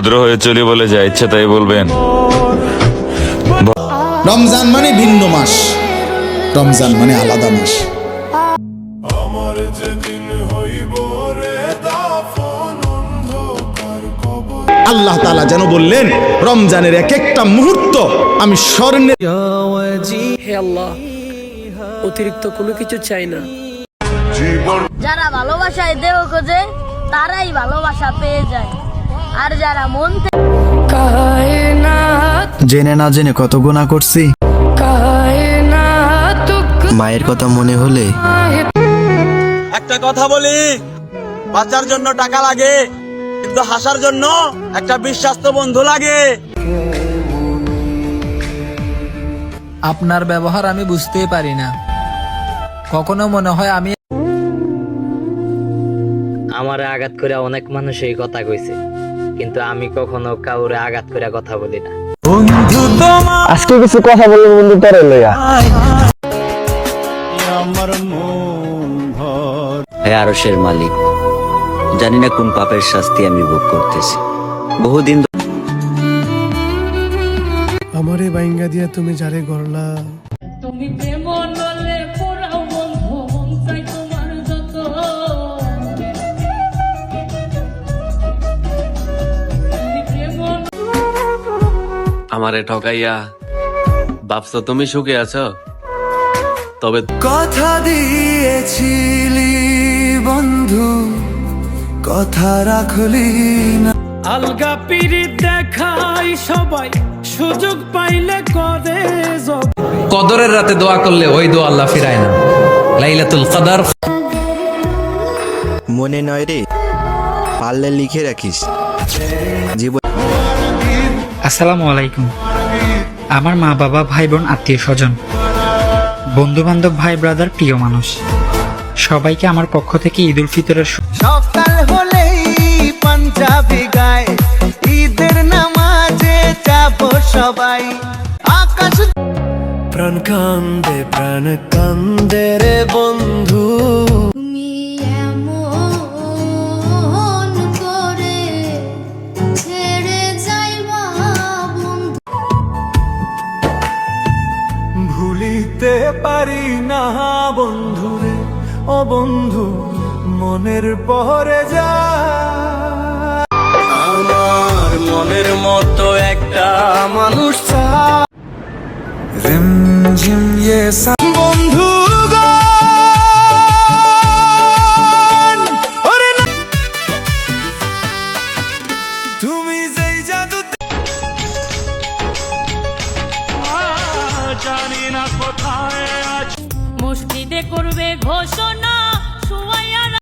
ভদ্র হয়ে চলি বলে যা ইচ্ছা তাই বলবেন। রমজান মানে ভিন্ন মাস, রমজান মানে আলাদা মাস। আল্লাহ তাআলা যেন বললেন রমজানের এক একটা মুহূর্ত আমি স্বর্ণের। হে আল্লাহ, অতিরিক্ত কোনো কিছু চাই না। যারা ভালোবাসায় দেহ খোঁজে তারাই ভালোবাসা পেয়ে যায়, আর যারা মন থেকে জেনে না জেনে কত গুনাহ করছি। মায়ের কথা মনে হলে একটা কথা বলি, বাঁচার জন্য টাকা লাগে, কিন্তু হাসার জন্য একটা বিশ্বাস্ত বন্ধু লাগে। আপনার ব্যবহার আমি বুঝতেই পারি না, কখনো মনে হয় আমি। আমারে আঘাত করে অনেক মানুষ এই কথা কইছে, কিন্তু আমি কখনো কাউরে আঘাত করে কথা বলি না। আজকে কিছু কথা বলবো বন্ধু তোরে লইয়া। হে আরশের মালিক, জানি না কোন পাপের শাস্তি আমি ভোগ করতেছি। বহুদিন আমারে বাইঙ্গা দিয়া তুমি যারে গড়লা, তুমি প্রেম নলে পোড়াও বন্ধু মন চাই তোমার যত। আমারে ঠকাইয়া ভাবছো তুমি সুখে আছো, তবে কথা দিয়েছিলি বন্ধু, কথা রাখলি না। আলগা পিরিত দেখাই সবাই, সুযোগ পাইলে করে জব। কদরের রাতে দোয়া করলে ওই দোয়া আল্লাহ ফিরায় না। লাইলাতুল কদর মনে নয় রে, পারলে লিখে রাখিস। জীবন। আসসালামু আলাইকুম। আমার মা বাবা ভাই বোন আত্মীয় স্বজন বন্ধু বান্ধব ভাই ব্রাদার প্রিয় মানুষ সবাইকে আমার পক্ষ থেকে ঈদ উল ফিতরের সকাল হলেই পাঞ্জাবি গায়, ঈদের নামাজে যাব সবাই। আকাশ প্রাণ কান্দে রে বন্ধু। তুমি এমন করে ছেড়ে যাইবা বন্ধু, ভুলিতে পারি না বন্ধুরে, ও বন্ধু মনের পরে যা। আমার মনের মতো একটা মানুষ রিমঝিম বন্ধু তুমি যেই জাদু জানি না কোথায় আজ। মসজিদে করবে ঘোষণা শুয়াইয়া